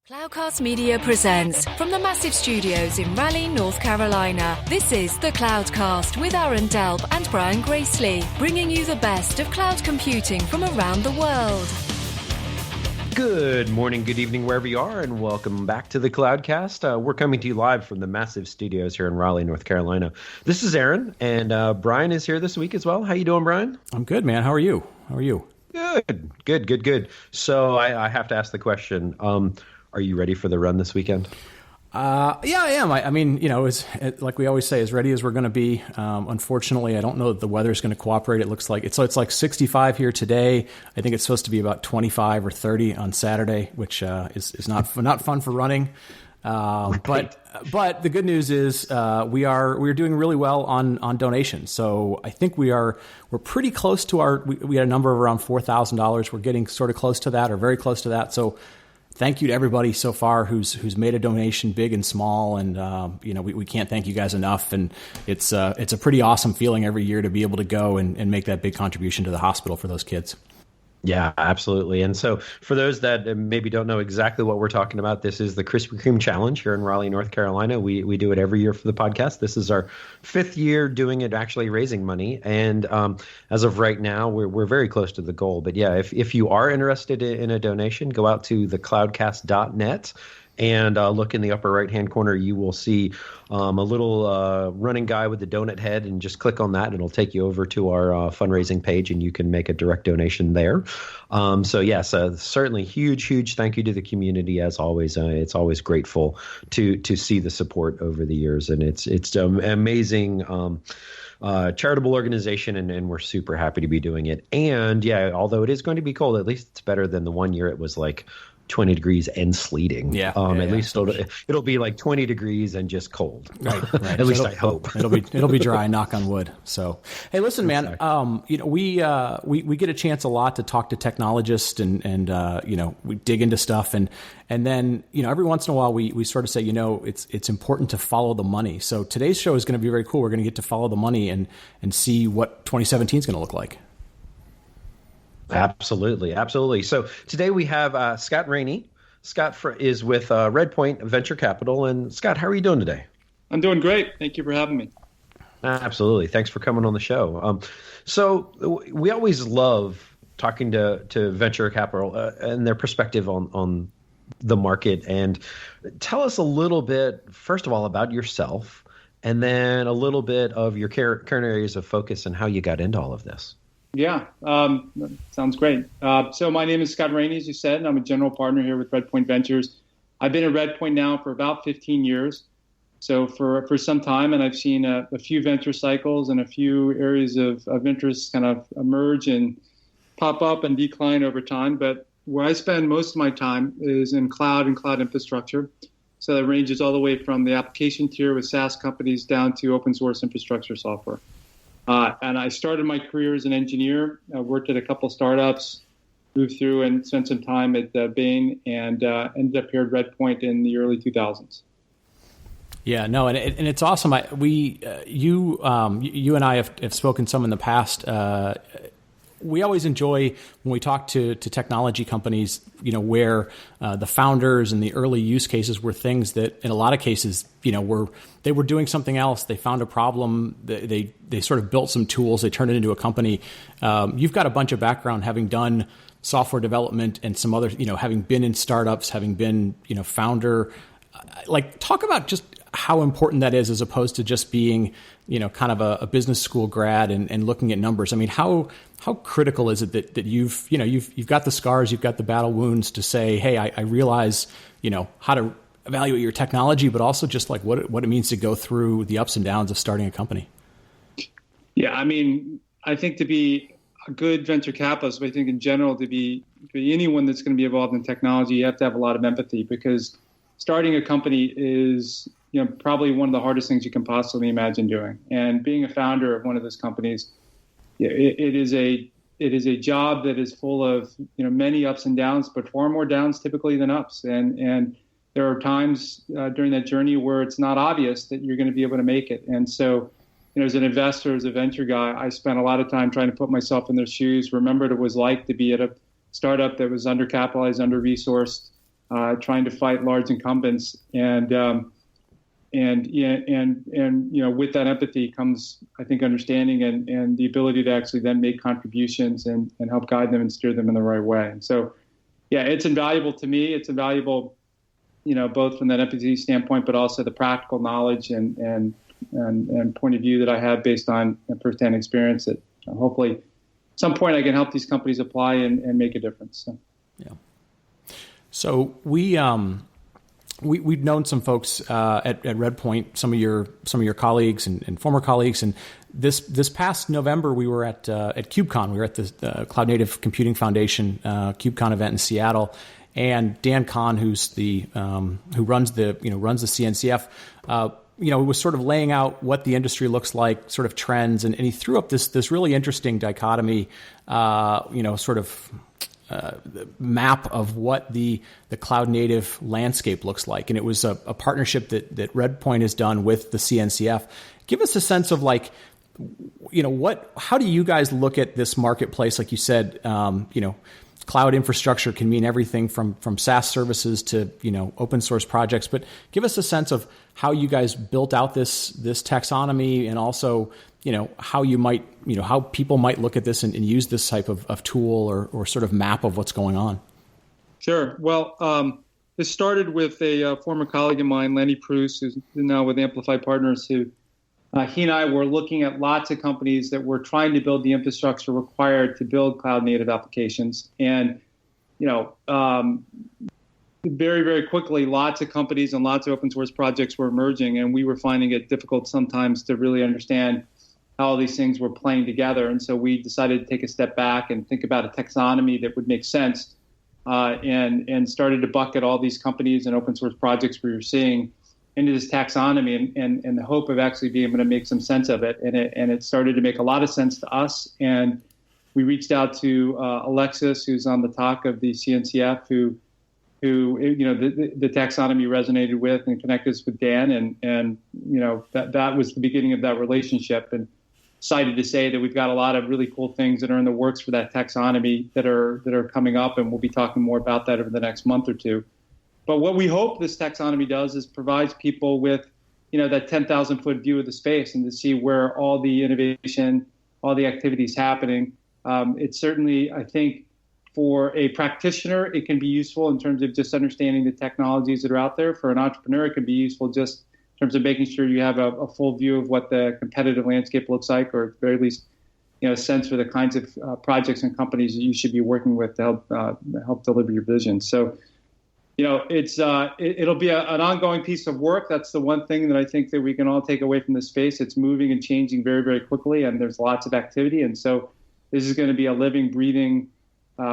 Cloudcast Media presents from the massive studios in Raleigh, North Carolina. This is the Cloudcast with Aaron Delp and Brian Gracely, bringing you the best of cloud computing from around the world. Good morning, good evening, wherever you are, and welcome back to the Cloudcast. We're coming to you live from the massive studios here in Raleigh, North Carolina. This is Aaron, and Brian is here this week as well. How you doing, Brian? I'm good, man. How are you? Good. So I have to ask the question. Are you ready for the run this weekend? Yeah, I am. I mean, you know, like we always say, as ready as we're going to be. Unfortunately, I don't know that the weather's going to cooperate. It looks like it's like 65 here today. I think it's supposed to be about 25 or 30 on Saturday, which is not fun for running. But the good news is we're doing really well on donations. So I think we're pretty close to we had a number of around $4,000. We're getting sort of close to that or very close to that. So thank you to everybody so far who's made a donation, big and small, and we can't thank you guys enough. And it's a pretty awesome feeling every year to be able to go and make that big contribution to the hospital for those kids. Yeah, absolutely. And so for those that maybe don't know exactly what we're talking about, this is the Krispy Kreme Challenge here in Raleigh, North Carolina. We do it every year for the podcast. This is our 5th year doing it, actually raising money. And as of right now, we're very close to the goal. But yeah, if you are interested in a donation, go out to thecloudcast.net. And look in the upper right-hand corner, you will see a little running guy with the donut head, and just click on that, and it'll take you over to our fundraising page, and you can make a direct donation there. So yes, certainly huge thank you to the community as always. It's always grateful to see the support over the years, and it's an amazing charitable organization, and we're super happy to be doing it. And yeah, although it is going to be cold, at least it's better than the one year it was like 20 degrees and sleeting. At least it'll be like 20 degrees and just cold. Right. At least I hope it'll be dry. Knock on wood. So, hey, listen, man. We get a chance a lot to talk to technologists, and we dig into stuff, and then every once in a while we sort of say it's important to follow the money. So today's show is going to be very cool. We're going to get to follow the money and see what 2017 is going to look like. Absolutely. So today we have Scott Raney. Scott is with RedPoint Venture Capital. And Scott, how are you doing today? I'm doing great. Thank you for having me. Absolutely. Thanks for coming on the show. So we always love talking to venture capital and their perspective on the market. And tell us a little bit, first of all, about yourself, and then a little bit of your current areas of focus and how you got into all of this. Yeah, sounds great. So my name is Scott Raney, as you said, and I'm a general partner here with RedPoint Ventures. I've been at RedPoint now for about 15 years, so for some time, and I've seen a few venture cycles and a few areas of interest kind of emerge and pop up and decline over time. But where I spend most of my time is in cloud and cloud infrastructure. So that ranges all the way from the application tier with SaaS companies down to open source infrastructure software. And I started my career as an engineer. I worked at a couple startups, moved through and spent some time at Bain, and ended up here at RedPoint in the early 2000s. Yeah, no, and it's awesome. You and I have spoken some in the past. We always enjoy when we talk to technology companies, where the founders and the early use cases were things that in a lot of cases, they were doing something else. They found a problem. They sort of built some tools. They turned it into a company. You've got a bunch of background having done software development and some other, having been in startups, having been, founder. Like, talk about just how important that is as opposed to just being, kind of a business school grad and looking at numbers. I mean, how critical is it that you've got the scars, you've got the battle wounds to say, hey, I realize, how to evaluate your technology, but also just like what it means to go through the ups and downs of starting a company. Yeah, I mean, I think to be a good venture capitalist, I think in general to be anyone that's going to be involved in technology, you have to have a lot of empathy, because starting a company is probably one of the hardest things you can possibly imagine doing. And being a founder of one of those companies, it is a job that is full of many ups and downs, but far more downs typically than ups. And there are times during that journey where it's not obvious that you're going to be able to make it. And so, as an investor, as a venture guy, I spent a lot of time trying to put myself in their shoes, remember what it was like to be at a startup that was undercapitalized, under-resourced, trying to fight large incumbents. And with that empathy comes, I think, understanding and the ability to actually then make contributions and help guide them and steer them in the right way. And so, yeah, it's invaluable to me. It's invaluable, both from that empathy standpoint, but also the practical knowledge and point of view that I have based on firsthand experience that hopefully at some point I can help these companies apply and make a difference. So. Yeah. So we've known some folks at RedPoint, some of your colleagues and former colleagues, and this past November we were at KubeCon. We were at the Cloud Native Computing Foundation KubeCon event in Seattle, and Dan Kohn, who runs the CNCF, was sort of laying out what the industry looks like, sort of trends, and he threw up this really interesting dichotomy, map of what the cloud native landscape looks like. And it was a partnership that RedPoint has done with the CNCF. Give us a sense of how do you guys look at this marketplace? Like you said, cloud infrastructure can mean everything from SaaS services to, open source projects, but give us a sense of how you guys built out this taxonomy, and also, how you might, how people might look at this and use this type of tool or sort of map of what's going on. Sure. Well, this started with a former colleague of mine, Lenny Pruce, who's now with Amplify Partners, who he and I were looking at lots of companies that were trying to build the infrastructure required to build cloud native applications. And, very, very quickly, lots of companies and lots of open source projects were emerging, and we were finding it difficult sometimes to really understand how all these things were playing together. And so we decided to take a step back and think about a taxonomy that would make sense, and started to bucket all these companies and open source projects we were seeing into this taxonomy and the hope of actually being able to make some sense of it. And it started to make a lot of sense to us. And we reached out to Alexis, who's on the talk of the CNCF, who the taxonomy resonated with, and connected us with Dan. And that was the beginning of that relationship. And excited to say that we've got a lot of really cool things that are in the works for that taxonomy that are coming up, and we'll be talking more about that over the next month or two. But what we hope this taxonomy does is provides people with, that 10,000-foot view of the space, and to see where all the innovation, all the activity is happening. It's certainly, I think, for a practitioner, it can be useful in terms of just understanding the technologies that are out there. For an entrepreneur, it can be useful just in terms of making sure you have a full view of what the competitive landscape looks like, or at the very least, a sense for the kinds of projects and companies that you should be working with to help deliver your vision. So, it'll be an ongoing piece of work. That's the one thing that I think that we can all take away from this space. It's moving and changing very, very quickly, and there's lots of activity. And so this is going to be a living, breathing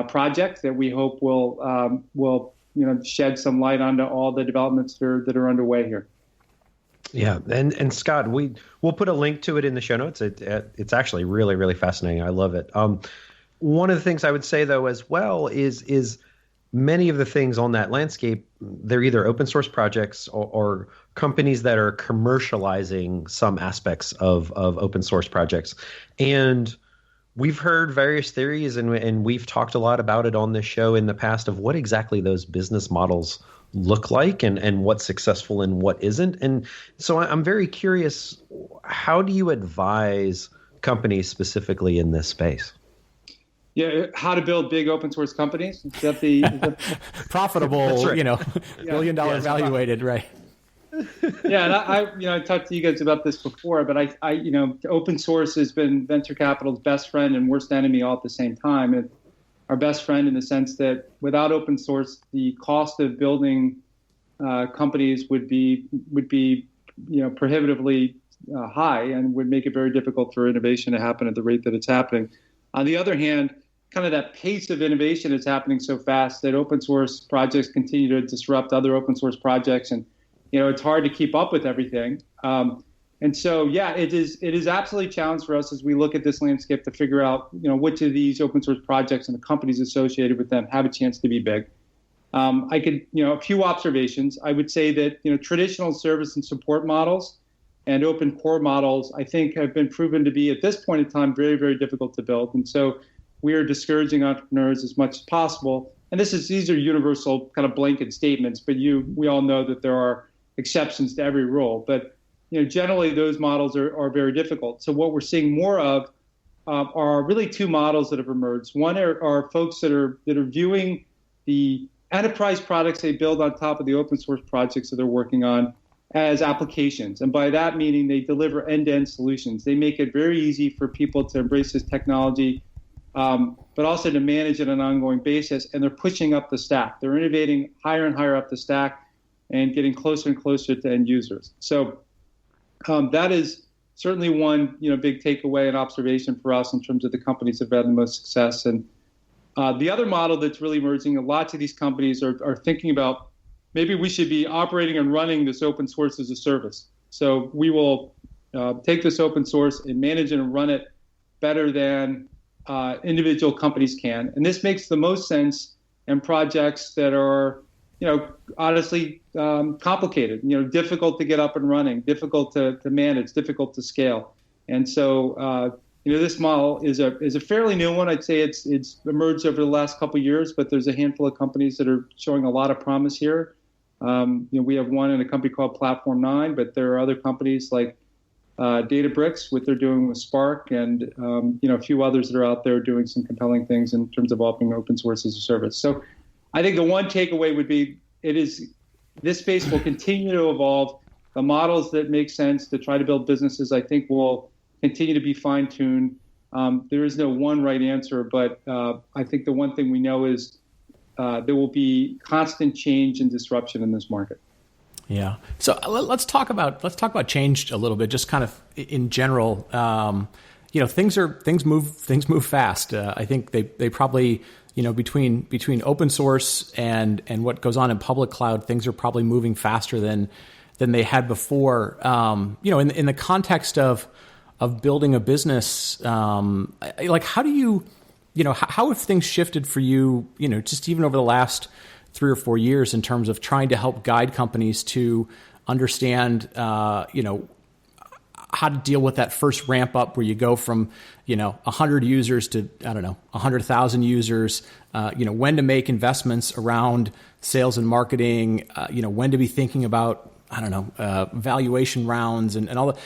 project that we hope will shed some light onto all the developments that are underway here. Yeah, and Scott, we'll put a link to it in the show notes. It's actually really, really fascinating. I love it. One of the things I would say, though, as well, is many of the things on that landscape, they're either open source projects or companies that are commercializing some aspects of open source projects. And we've heard various theories, and we've talked a lot about it on this show in the past, of what exactly those business models look like and what's successful and what isn't. And so I'm very curious, how do you advise companies specifically in this space? Yeah, how to build big open source companies. Is that profitable? Right. $1 billion evaluated, right? Yeah, and I talked to you guys about this before, but I open source has been venture capital's best friend and worst enemy all at the same time. It's our best friend in the sense that without open source, the cost of building companies would be prohibitively high, and would make it very difficult for innovation to happen at the rate that it's happening. On the other hand, kind of that pace of innovation is happening so fast that open source projects continue to disrupt other open source projects, and it's hard to keep up with everything. And so, yeah, it is absolutely a challenge for us as we look at this landscape to figure out, which of these open source projects and the companies associated with them have a chance to be big. A few observations. I would say that, traditional service and support models and open core models, I think, have been proven to be, at this point in time, very, very difficult to build. And so we are discouraging entrepreneurs as much as possible and these are universal kind of blanket statements, but we all know that there are exceptions to every rule. But generally those models are very difficult. So what we're seeing more of are really two models that have emerged. One are folks that are viewing the enterprise products they build on top of the open source projects that they're working on as applications. And by that meaning they deliver end-to-end solutions. They make it very easy for people to embrace this technology, but also to manage it on an ongoing basis. And they're pushing up the stack. They're innovating higher and higher up the stack and getting closer and closer to end users. So that is certainly one big takeaway and observation for us in terms of the companies that have had the most success. And the other model that's really emerging, lots of these companies are thinking about maybe we should be operating and running this open source as a service. So we will take this open source and manage it and run it better than individual companies can. And this makes the most sense in projects that are honestly complicated, difficult to get up and running, difficult to manage, difficult to scale. And so, this model is a fairly new one. I'd say it's emerged over the last couple of years, but there's a handful of companies that are showing a lot of promise here. We have one in a company called Platform 9, but there are other companies like Databricks, what they're doing with Spark, and a few others that are out there doing some compelling things in terms of offering open source as a service. So I think the one takeaway would be this space will continue to evolve. The models that make sense to try to build businesses, I think, will continue to be fine-tuned. There is no one right answer, but I think the one thing we know is there will be constant change and disruption in this market. Yeah. So let's talk about change a little bit, just kind of in general. Things move fast. I think they probably, between open source and what goes on in public cloud, things are probably moving faster than they had before. In the context of building a business, how do you, how have things shifted for you, just even over the last 3 or 4 years in terms of trying to help guide companies to understand, how to deal with that first ramp up where you go from, 100 users to, 100,000 users, when to make investments around sales and marketing, when to be thinking about, valuation rounds and all that.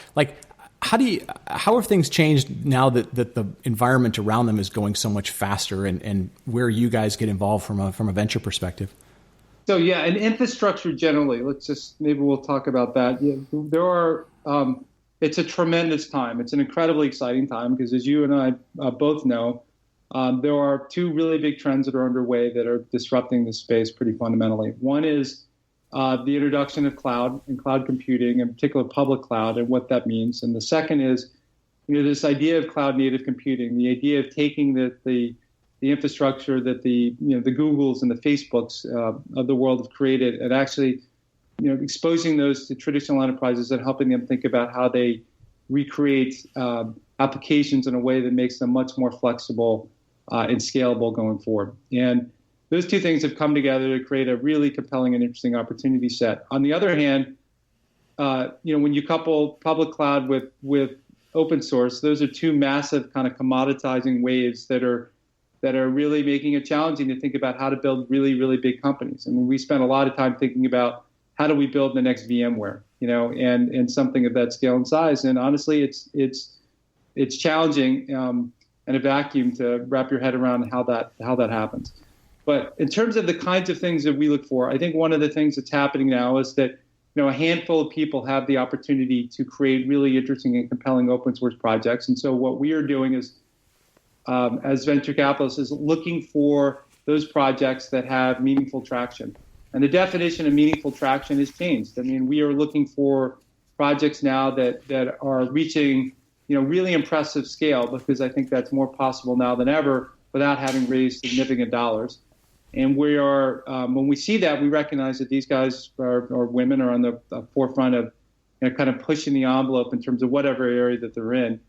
How have things changed now that the environment around them is going so much faster, and where you guys get involved from a venture perspective? So yeah, and infrastructure generally, maybe we'll talk about that. Yeah, there are, it's a tremendous time. It's an incredibly exciting time because, as you and I both know, there are two really big trends that are underway that are disrupting this space pretty fundamentally. One is the introduction of cloud and cloud computing, in particular public cloud, and what that means. And the second is, this idea of cloud native computing, the idea of taking the infrastructure that the Googles and the Facebooks of the world have created and actually exposing those to traditional enterprises and helping them think about how they recreate applications in a way that makes them much more flexible and scalable going forward. And those two things have come together to create a really compelling and interesting opportunity set. On the other hand, when you couple public cloud with open source, those are two massive kind of commoditizing waves that are really making it challenging to think about how to build really, really big companies. I mean, we spent a lot of time thinking about how do we build the next VMware, and something of that scale and size. And honestly, it's challenging in a vacuum to wrap your head around how that happens. But in terms of the kinds of things that we look for, I think one of the things that's happening now is that a handful of people have the opportunity to create really interesting and compelling open source projects. And so what we are doing is, as venture capitalists, is looking for those projects that have meaningful traction. And the definition of meaningful traction has changed. I mean, we are looking for projects now that are reaching, really impressive scale, because I think that's more possible now than ever without having raised significant dollars. And we are, when we see that, we recognize that these guys or women are on the forefront of kind of pushing the envelope in terms of whatever area that they're in.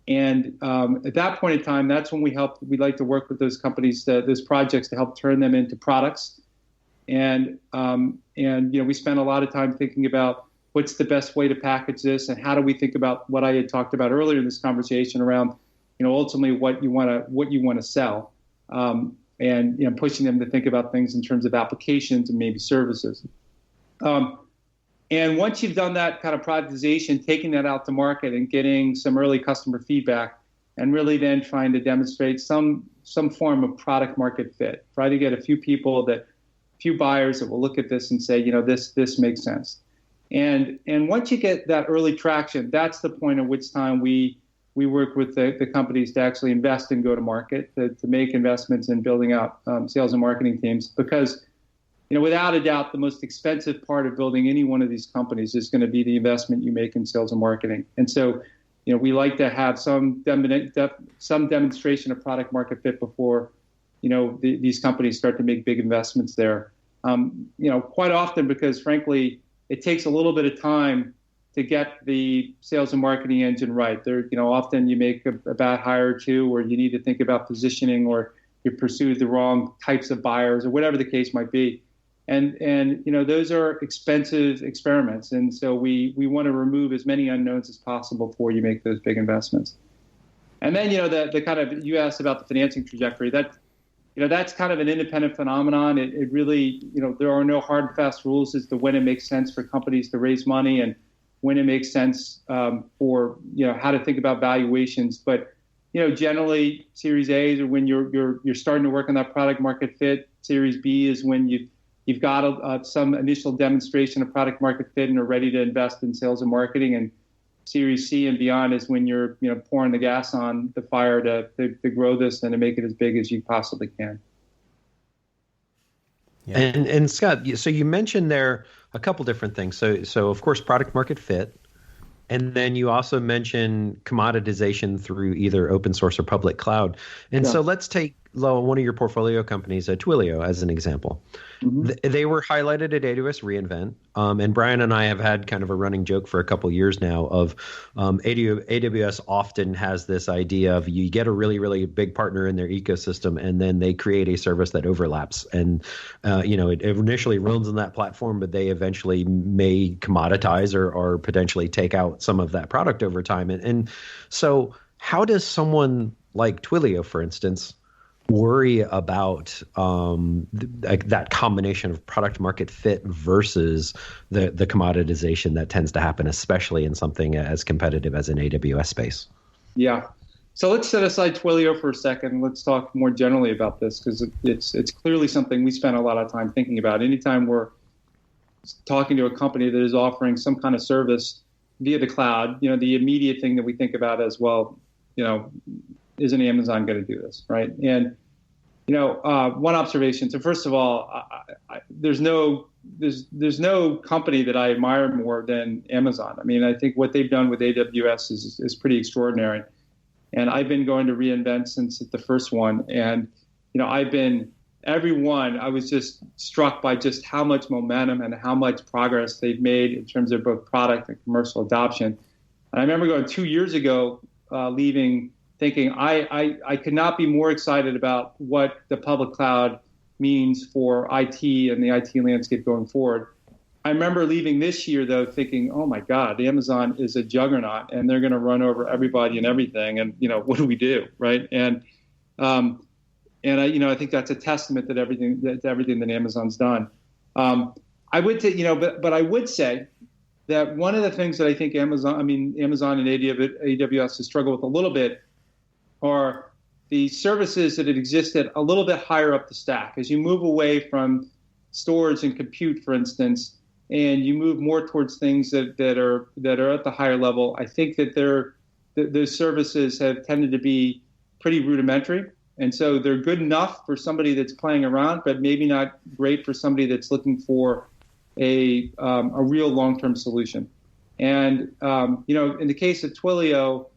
And at that point in time, that's when we like to work with those companies, those projects, to help turn them into products. And we spend a lot of time thinking about what's the best way to package this, and how do we think about what I had talked about earlier in this conversation around, ultimately what you want to sell. and pushing them to think about things in terms of applications and maybe services. And once you've done that kind of productization, taking that out to market and getting some early customer feedback, and really then trying to demonstrate some form of product market fit. Try to get a few buyers that will look at this and say, this makes sense. And once you get that early traction, that's the point at which time we work with the companies to actually invest and go to market, to make investments in building out sales and marketing teams. Because without a doubt, the most expensive part of building any one of these companies is going to be the investment you make in sales and marketing. And so, we like to have some demonstration of product market fit before, these companies start to make big investments there. Quite often because, frankly, it takes a little bit of time to get the sales and marketing engine right. There, often you make a bad hire or two, or you need to think about positioning, or you pursued the wrong types of buyers, or whatever the case might be. And those are expensive experiments. And so we want to remove as many unknowns as possible before you make those big investments. And then, the kind of, you asked about the financing trajectory, that's kind of an independent phenomenon. It really, there are no hard and fast rules as to when it makes sense for companies to raise money and when it makes sense for, how to think about valuations. But, generally Series A is when you're starting to work on that product market fit. Series B is when you've got some initial demonstration of product market fit and are ready to invest in sales and marketing. And Series C and beyond is when you're pouring the gas on the fire to grow this and to make it as big as you possibly can. Yeah. And Scott, so you mentioned there a couple different things. So of course, product market fit. And then you also mentioned commoditization through either open source or public cloud. And so let's take one of your portfolio companies, Twilio, as an example. Mm-hmm. They were highlighted at AWS reInvent. And Brian and I have had kind of a running joke for a couple years now of AWS often has this idea of you get a really, really big partner in their ecosystem, and then they create a service that overlaps. And, it initially runs on that platform, but they eventually may commoditize or potentially take out some of that product over time. And so how does someone like Twilio, for instance, worry about that combination of product market fit versus the commoditization that tends to happen, especially in something as competitive as an AWS space? Yeah. So let's set aside Twilio for a second. Let's talk more generally about this, because it's clearly something we spend a lot of time thinking about. Anytime we're talking to a company that is offering some kind of service via the cloud, the immediate thing that we think about as well, isn't Amazon going to do this, right? And one observation. So first of all, there's no company that I admire more than Amazon. I mean, I think what they've done with AWS is pretty extraordinary. And I've been going to reInvent since the first one, and I was just struck by just how much momentum and how much progress they've made in terms of both product and commercial adoption. And I remember going 2 years ago, leaving, thinking I could not be more excited about what the public cloud means for IT and the IT landscape going forward. I remember leaving this year, though, thinking, oh, my God, Amazon is a juggernaut, and they're going to run over everybody and everything. And, what do we do, right? And I think that's a testament to everything that Amazon's done. I would say, but I would say that one of the things that I think Amazon and AWS has struggled with a little bit are the services that had existed a little bit higher up the stack. As you move away from storage and compute, for instance, and you move more towards things that are at the higher level, I think that those services have tended to be pretty rudimentary. And so they're good enough for somebody that's playing around, but maybe not great for somebody that's looking for a real long-term solution. And, in the case of Twilio,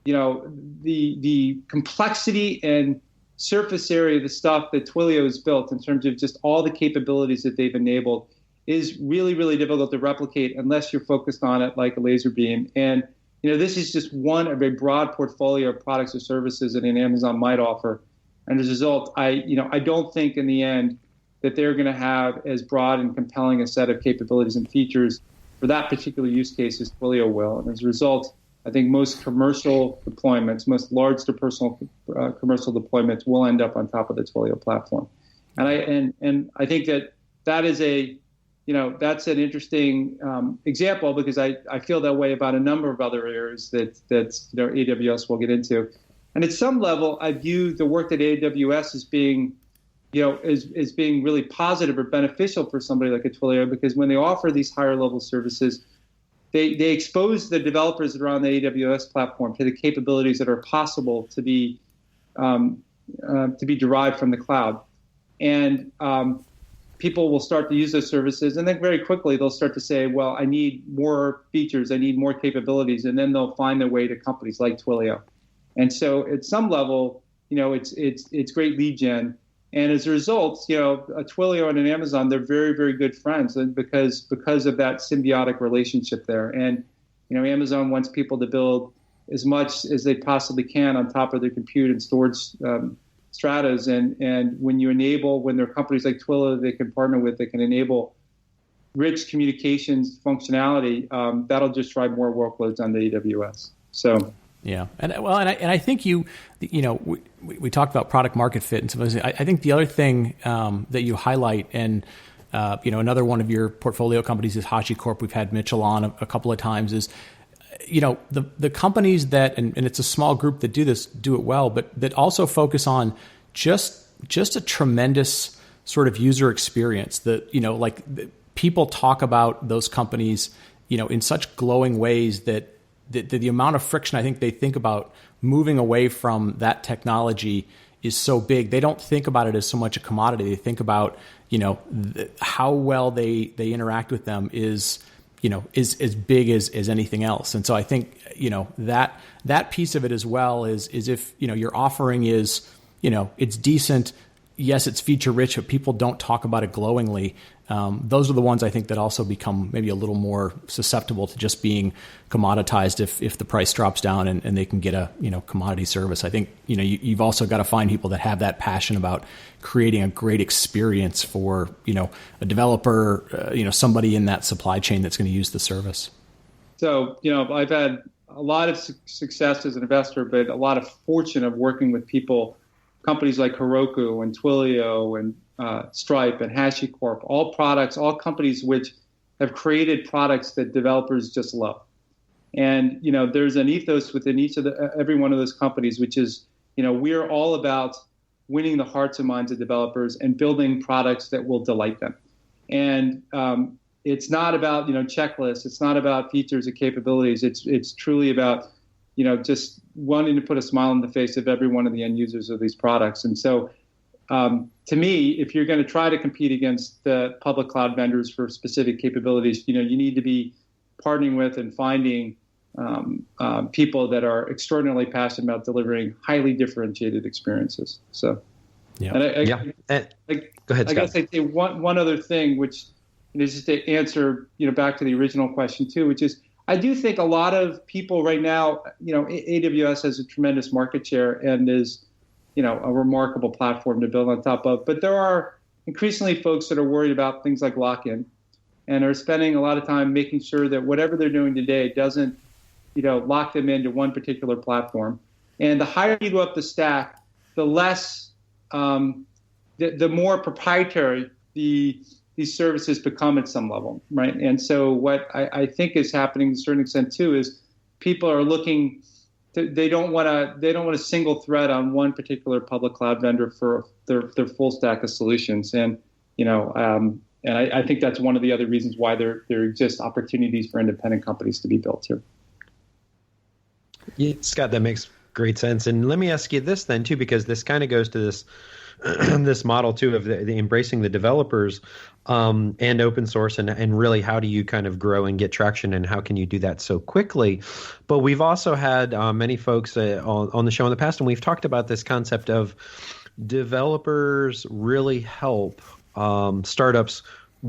the complexity and surface area of the stuff that Twilio has built in terms of just all the capabilities that they've enabled is really, really difficult to replicate unless you're focused on it like a laser beam. And, this is just one of a broad portfolio of products or services that an Amazon might offer. And as a result, I don't think in the end that they're going to have as broad and compelling a set of capabilities and features for that particular use case as Twilio will. And as a result, I think most commercial deployments, most large commercial deployments will end up on top of the Twilio platform. And I think that is that's an interesting example, because I feel that way about a number of other areas that AWS will get into. And at some level, I view the work at AWS as being, as being really positive or beneficial for somebody like a Twilio, because when they offer these higher level services, they expose the developers that are on the AWS platform to the capabilities that are possible to be derived from the cloud. And people will start to use those services, and then very quickly they'll start to say, well, I need more features, I need more capabilities, and then they'll find their way to companies like Twilio. And so at some level, it's great lead gen. And as a result, a Twilio and an Amazon, they're very, very good friends, and because of that symbiotic relationship there. And Amazon wants people to build as much as they possibly can on top of their compute and storage stratas. And when there are companies like Twilio they can partner with, they can enable rich communications functionality, that'll just drive more workloads on the AWS. So. Yeah, and I think we talked about product market fit and some of those. I think the other thing that you highlight, and another one of your portfolio companies is HashiCorp. We've had Mitchell on a couple of times. Is the companies that, and it's a small group that do it well, but that also focus on just a tremendous sort of user experience. That people talk about those companies in such glowing ways that. The amount of friction I think they think about moving away from that technology is so big. They don't think about it as so much a commodity. They think about how well they interact with them is as big as anything else. And so I think that piece of it as well is if your offering is it's decent. Yes, it's feature rich, but people don't talk about it glowingly. Those are the ones I think that also become maybe a little more susceptible to just being commoditized if the price drops down and they can get a commodity service. I think you've also got to find people that have that passion about creating a great experience for a developer, somebody in that supply chain that's going to use the service. So I've had a lot of success as an investor, but a lot of fortune of working with companies like Heroku and Twilio and Stripe and HashiCorp, all companies which have created products that developers just love. And there's an ethos within every one of those companies, which is we're all about winning the hearts and minds of developers and building products that will delight them. And it's not about checklists, it's not about features or capabilities. It's truly about just wanting to put a smile on the face of every one of the end users of these products. And so to me, if you're going to try to compete against the public cloud vendors for specific capabilities, you need to be partnering with and finding people that are extraordinarily passionate about delivering highly differentiated experiences. So, yeah. And go ahead, Scott. I guess I'd say one other thing, which is just to answer, back to the original question too, which is I do think a lot of people right now, AWS has a tremendous market share and is, a remarkable platform to build on top of. But there are increasingly folks that are worried about things like lock-in and are spending a lot of time making sure that whatever they're doing today doesn't, lock them into one particular platform. And the higher you go up the stack, the less, the more proprietary these services become at some level, right? And so what I think is happening to a certain extent too is people are looking. They don't want a single thread on one particular public cloud vendor for their full stack of solutions. And I think that's one of the other reasons why there exist opportunities for independent companies to be built here. Yeah, Scott, that makes great sense. And let me ask you this then too, because this kind of goes to this this model too of the embracing the developers and open source and really how do you kind of grow and get traction and how can you do that so quickly? But we've also had many folks on the show in the past, and we've talked about this concept of developers really help startups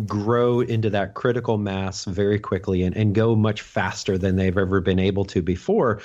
grow into that critical mass very quickly and go much faster than they've ever been able to before.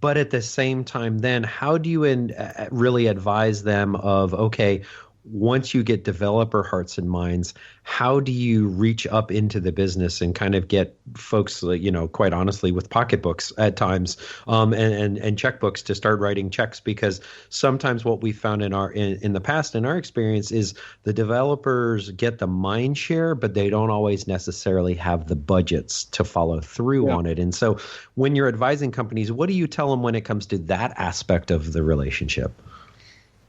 But at the same time, then how do you really advise them of, okay, once you get developer hearts and minds, how do you reach up into the business and kind of get folks, quite honestly, with pocketbooks at times, and checkbooks to start writing checks? Because sometimes what we found in the past, in our experience, is the developers get the mind share, but they don't always necessarily have the budgets to follow through on it. And so when you're advising companies, what do you tell them when it comes to that aspect of the relationship?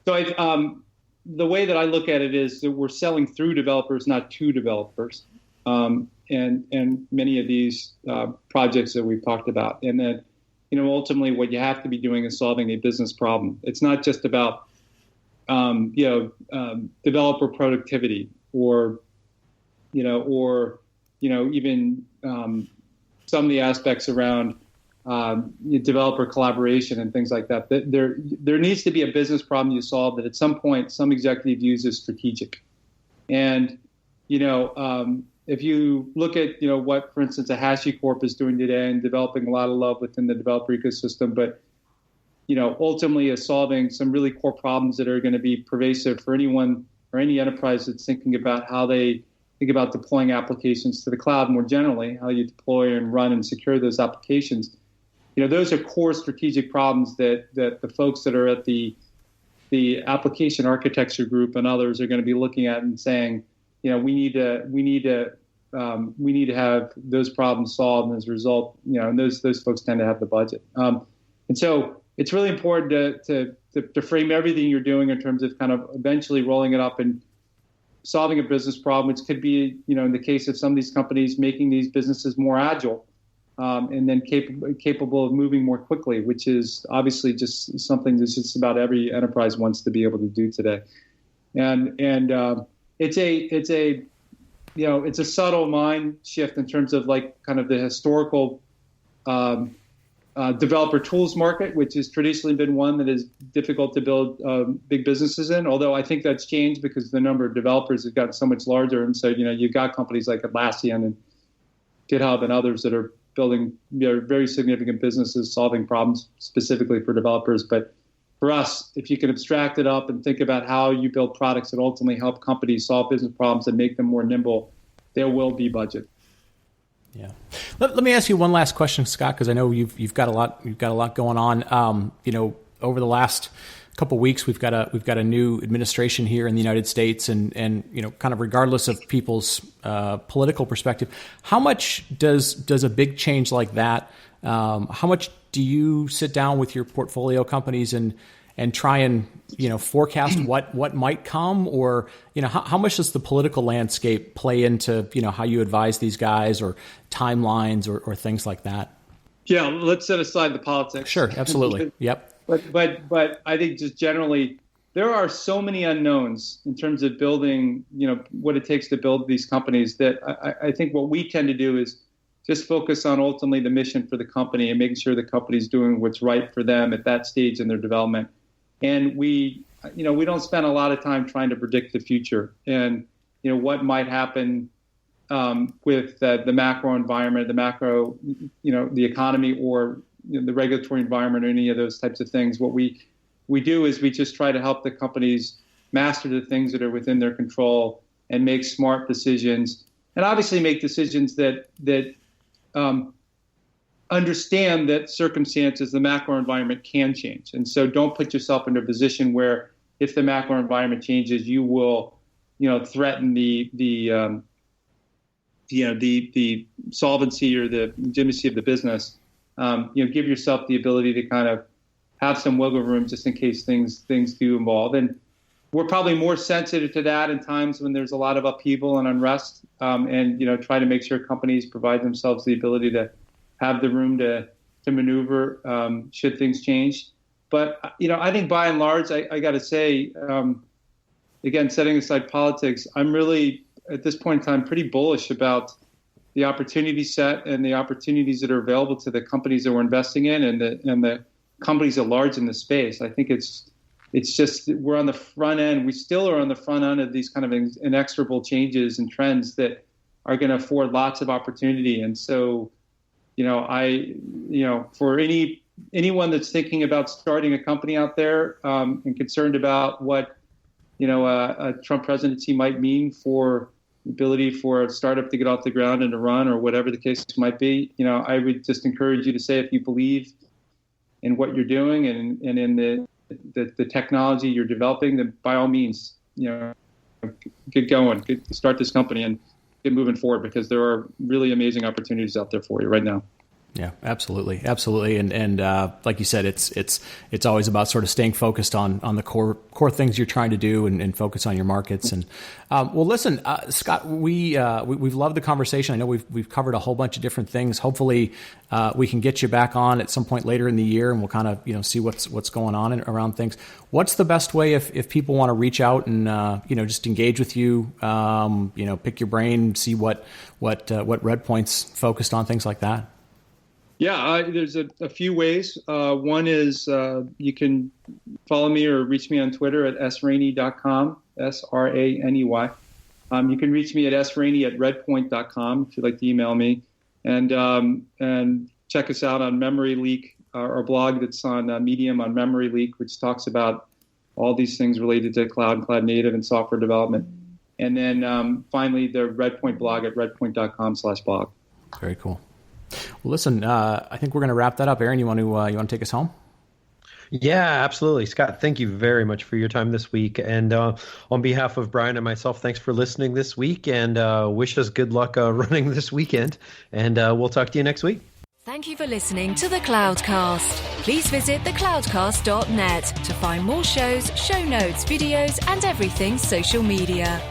So the way that I look at it is that we're selling through developers, not to developers, and many of these projects that we've talked about. And then, ultimately, what you have to be doing is solving a business problem. It's not just about developer productivity or even some of the aspects around developer collaboration and things like that. There needs to be a business problem you solve that at some point some executive views as strategic. And if you look at what, for instance, a HashiCorp is doing today and developing a lot of love within the developer ecosystem, but ultimately is solving some really core problems that are going to be pervasive for anyone or any enterprise that's thinking about how they think about deploying applications to the cloud more generally, how you deploy and run and secure those applications. Those are core strategic problems that the folks that are at the application architecture group and others are going to be looking at and saying, we need to have those problems solved. And as a result, and those folks tend to have the budget. And so it's really important to frame everything you're doing in terms of kind of eventually rolling it up and solving a business problem, which could be, in the case of some of these companies, making these businesses more agile. And then capable of moving more quickly, which is obviously just something that just about every enterprise wants to be able to do today. And it's a subtle mind shift in terms of like kind of the historical developer tools market, which has traditionally been one that is difficult to build big businesses in. Although I think that's changed because the number of developers has gotten so much larger, and so you've got companies like Atlassian and GitHub and others that are building very significant businesses solving problems specifically for developers. But for us, if you can abstract it up and think about how you build products that ultimately help companies solve business problems and make them more nimble, there will be budget. Yeah. Let me ask you one last question, Scott, because I know you've got a lot going on. Over the last couple of weeks, we've got a new administration here in the United States, and kind of regardless of people's political perspective, how much does a big change like that? How much do you sit down with your portfolio companies and try and forecast what might come, or how much does the political landscape play into how you advise these guys, or timelines, or things like that? Yeah, let's set aside the politics. Sure, absolutely. Yep. But I think just generally, there are so many unknowns in terms of building, what it takes to build these companies, that I think what we tend to do is just focus on ultimately the mission for the company and making sure the company's doing what's right for them at that stage in their development. And we don't spend a lot of time trying to predict the future and, what might happen with the macro environment, the economy, or the regulatory environment, or any of those types of things. What we do is we just try to help the companies master the things that are within their control and make smart decisions, and obviously make decisions that understand that circumstances, the macro environment can change. And so don't put yourself in a position where if the macro environment changes, you will, threaten the solvency or the legitimacy of the business. Give yourself the ability to kind of have some wiggle room just in case things do evolve. And we're probably more sensitive to that in times when there's a lot of upheaval and unrest, and try to make sure companies provide themselves the ability to have the room to maneuver should things change. But I think by and large, I got to say, again, setting aside politics, I'm really at this point in time pretty bullish about the opportunity set and the opportunities that are available to the companies that we're investing in, and the companies at large in the space. I think it's just we're on the front end. We still are on the front end of these kind of inexorable changes and trends that are going to afford lots of opportunity. And so, for anyone that's thinking about starting a company out there and concerned about what a Trump presidency might mean for the ability for a startup to get off the ground and to run, or whatever the case might be, I would just encourage you to say, if you believe in what you're doing and in the technology you're developing, then by all means, get going, start this company and get moving forward, because there are really amazing opportunities out there for you right now. Yeah, absolutely. And like you said, it's always about sort of staying focused on the core things you're trying to do and focus on your markets. And well, listen, Scott, we've loved the conversation. I know we've covered a whole bunch of different things. Hopefully, we can get you back on at some point later in the year, and we'll kind of see what's going on around things. What's the best way if people want to reach out and just engage with you? Pick your brain, see what RedPoint's focused on, things like that. Yeah, there's a few ways. One is you can follow me or reach me on Twitter at sraney.com, SRANEY. You can reach me at sraney@redpoint.com if you'd like to email me. And check us out on Memory Leak, our blog that's on Medium on Memory Leak, which talks about all these things related to cloud and cloud native and software development. And then finally, the RedPoint blog at redpoint.com/blog. Very cool. Well, listen, I think we're going to wrap that up. Aaron, you want to take us home? Yeah, absolutely. Scott, thank you very much for your time this week. And on behalf of Brian and myself, thanks for listening this week, and wish us good luck running this weekend. And we'll talk to you next week. Thank you for listening to the Cloudcast. Please visit thecloudcast.net to find more shows, show notes, videos, and everything social media.